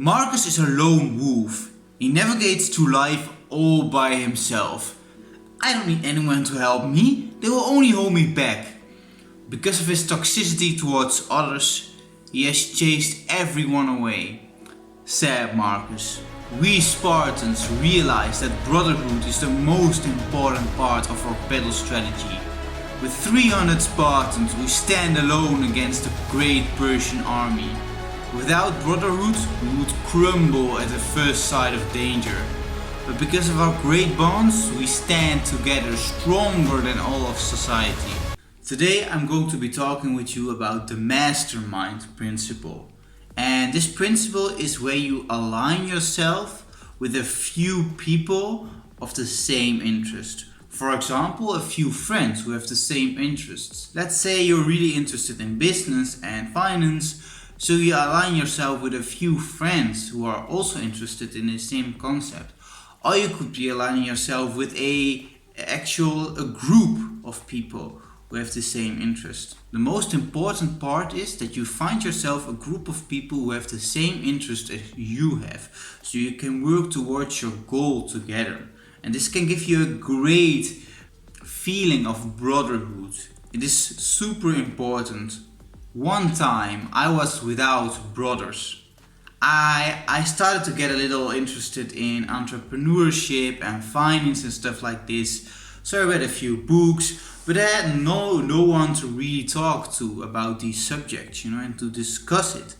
Marcus is a lone wolf. He navigates through life all by himself. I don't need anyone to help me, they will only hold me back. Because of his toxicity towards others, he has chased everyone away. Sad Marcus. We Spartans realize that brotherhood is the most important part of our battle strategy. With 300 Spartans, we stand alone against the great Persian army. Without brotherhood, we would crumble at the first sight of danger. But because of our great bonds, we stand together stronger than all of society. Today I'm going to be talking with you about the mastermind principle. And this principle is where you align yourself with a few people of the same interest. For example, a few friends who have the same interests. Let's say you're really interested in business and finance, so you align yourself with a few friends who are also interested in the same concept. Or you could be aligning yourself with a group of people who have the same interest. The most important part is that you find yourself a group of people who have the same interest as you have, so you can work towards your goal together. And this can give you a great feeling of brotherhood. It is super important. One time I was without brothers. I started to get a little interested in entrepreneurship and finance and stuff like this. So I read a few books, but I had no one to really talk to about these subjects, and to discuss it.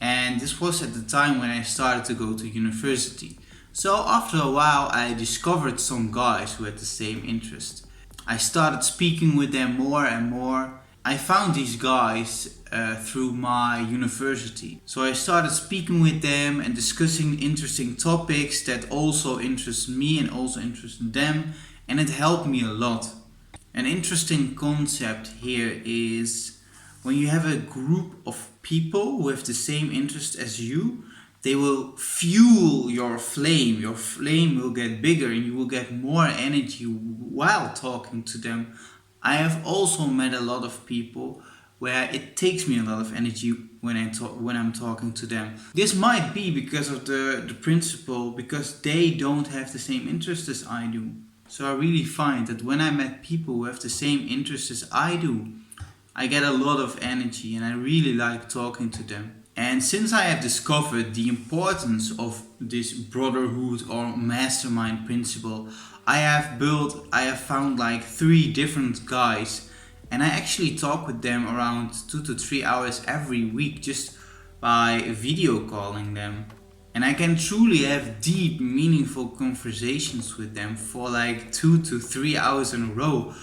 And this was at the time when I started to go to university. So after a while I discovered some guys who had the same interest. I started speaking with them more and more. I found these guys through my university. So I started speaking with them and discussing interesting topics that also interest me and also interest them, and it helped me a lot. An interesting concept here is when you have a group of people who have the same interest as you, they will fuel your flame. Your flame will get bigger and you will get more energy while talking to them. I have also met a lot of people where it takes me a lot of energy when I'm talking to them. This might be because of the principle, because they don't have the same interests as I do. So I really find that when I met people who have the same interests as I do, I get a lot of energy and I really like talking to them. And since I have discovered the importance of this brotherhood or mastermind principle, I have found like 3 different guys, and I actually talk with them around 2 to 3 hours every week just by video calling them. And I can truly have deep, meaningful conversations with them for like 2 to 3 hours in a row.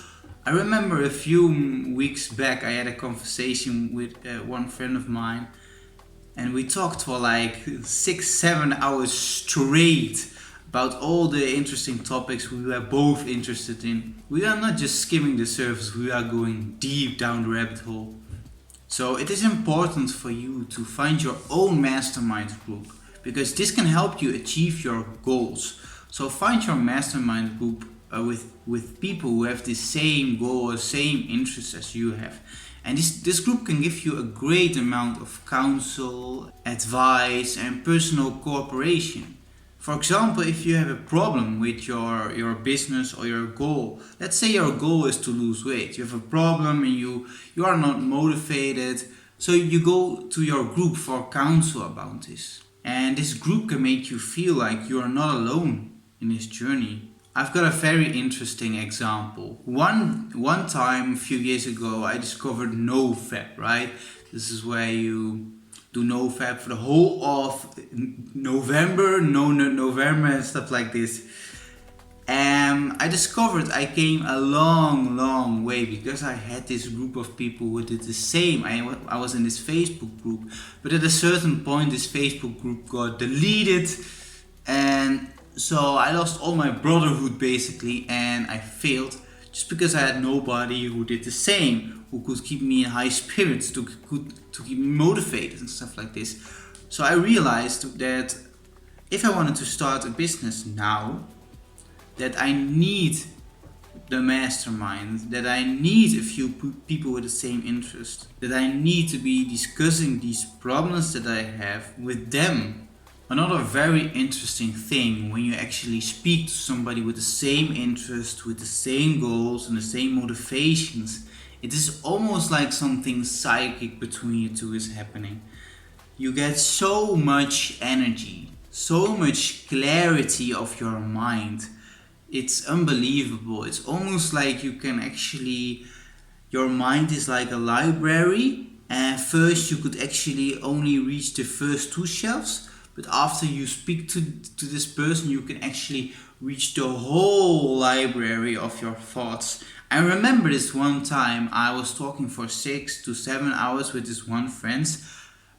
I remember a few weeks back I had a conversation with one friend of mine, and we talked for like 6-7 hours straight about all the interesting topics we were both interested in. We are not just skimming the surface, we are going deep down the rabbit hole. So it is important for you to find your own mastermind group, because this can help you achieve your goals. So find your mastermind group with people who have the same goal or same interests as you have. And this group can give you a great amount of counsel, advice and personal cooperation. For example, if you have a problem with your business or your goal, let's say your goal is to lose weight. You have a problem and you are not motivated, so you go to your group for counsel about this. And this group can make you feel like you are not alone in this journey. I've got a very interesting example. One time, a few years ago, I discovered NoFap, right? This is where you do NoFap for the whole of November and stuff like this. And I discovered I came a long way because I had this group of people who did the same. I was in this Facebook group, but at a certain point this Facebook group got deleted, and so I lost all my brotherhood basically, and I failed just because I had nobody who did the same, who could keep me in high spirits, to keep me motivated and stuff like this. So I realized that if I wanted to start a business now, that I need the mastermind, that I need a few people with the same interest, that I need to be discussing these problems that I have with them, Another very interesting thing when you actually speak to somebody with the same interest, with the same goals and the same motivations, it is almost like something psychic between you two is happening. You get so much energy, so much clarity of your mind. It's unbelievable. It's almost like you can actually, your mind is like a library, and first you could actually only reach the first two shelves, but after you speak to this person, you can actually reach the whole library of your thoughts. I remember this one time I was talking for 6 to 7 hours with this one friend,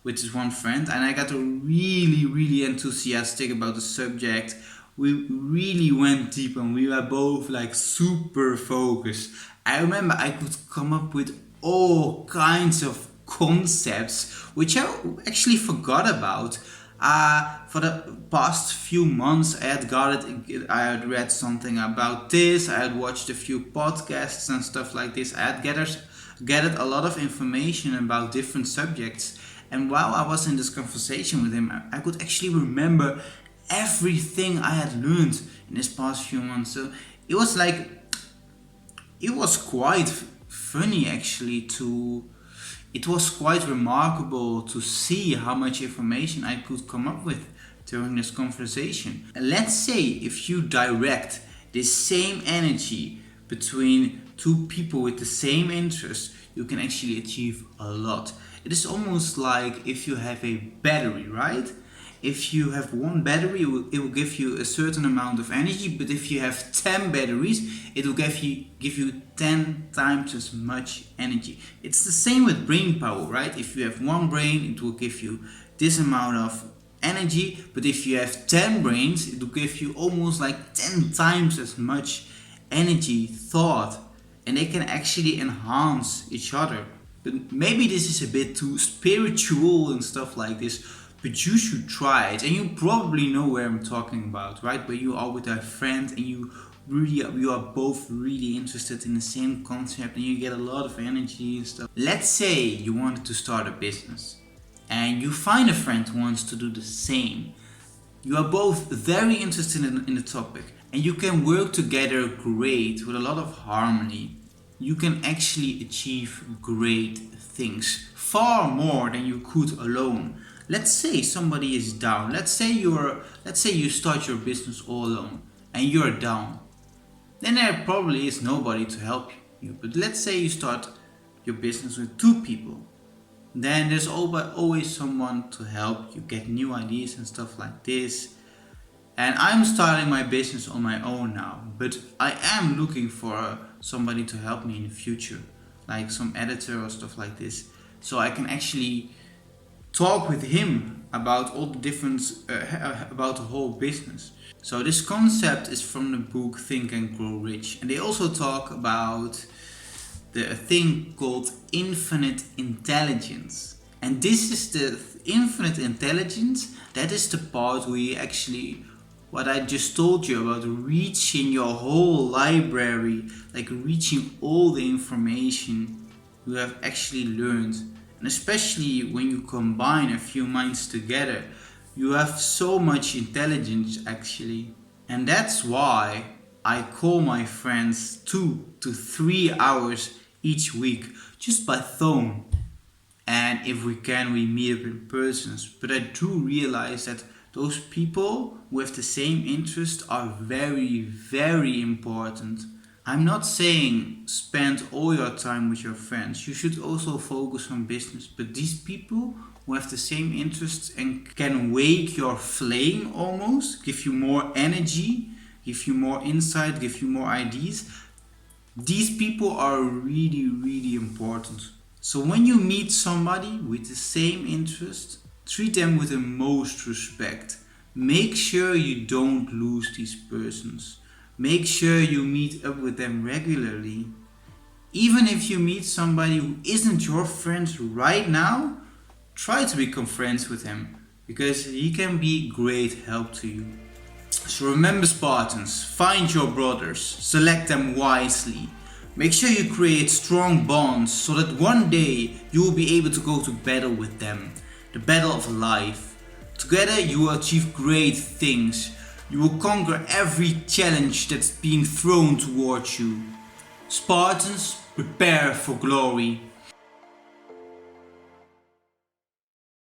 and I got really enthusiastic about the subject. We really went deep and we were both like super focused. I remember I could come up with all kinds of concepts which I actually forgot about. For the past few months I had read something about this, I had watched a few podcasts and stuff like this. I had gathered a lot of information about different subjects, and while I was in this conversation with him, I could actually remember everything I had learned in this past few months. So it was quite funny actually it was quite remarkable to see how much information I could come up with during this conversation. And let's say if you direct this same energy between two people with the same interest, you can actually achieve a lot. It is almost like if you have a battery, right? If you have one battery, it will give you a certain amount of energy, but if you have 10 batteries, it will give you 10 times as much energy. It's the same with brain power, right? If you have one brain, it will give you this amount of energy, but if you have 10 brains, it will give you almost like 10 times as much energy, thought, and they can actually enhance each other. But maybe this is a bit too spiritual and stuff like this, but you should try it, and you probably know where I'm talking about, right? Where you are with a friend and you are both really interested in the same concept and you get a lot of energy and stuff. Let's say you wanted to start a business and you find a friend who wants to do the same. You are both very interested in the topic and you can work together great with a lot of harmony. You can actually achieve great things, far more than you could alone. Let's say somebody is down. Let's say you start your business all alone and you're down. Then there probably is nobody to help you. But let's say you start your business with 2 people. Then there's always someone to help you get new ideas and stuff like this. And I'm starting my business on my own now, but I am looking for somebody to help me in the future, like some editor or stuff like this, so I can actually talk with him about all the different about the whole business. So this concept is from the book Think and Grow Rich, and they also talk about the thing called infinite intelligence. And this is the infinite intelligence, that is the part where you actually, what I just told you about reaching your whole library, like reaching all the information you have actually learned. And especially when you combine a few minds together, you have so much intelligence actually. And that's why I call my friends 2 to 3 hours each week just by phone. And if we can, we meet up in person. But I do realize that those people with the same interest are very important. I'm not saying spend all your time with your friends. You should also focus on business. But these people who have the same interests and can wake your flame almost, give you more energy, give you more insight, give you more ideas, these people are really important. So when you meet somebody with the same interest, treat them with the most respect. Make sure you don't lose these persons. Make sure you meet up with them regularly. Even if you meet somebody who isn't your friend right now, try to become friends with him, because he can be great help to you. So remember, Spartans, find your brothers, select them wisely. Make sure you create strong bonds so that one day you will be able to go to battle with them. The battle of life. Together you will achieve great things. You will conquer every challenge that's being thrown towards you. Spartans, prepare for glory.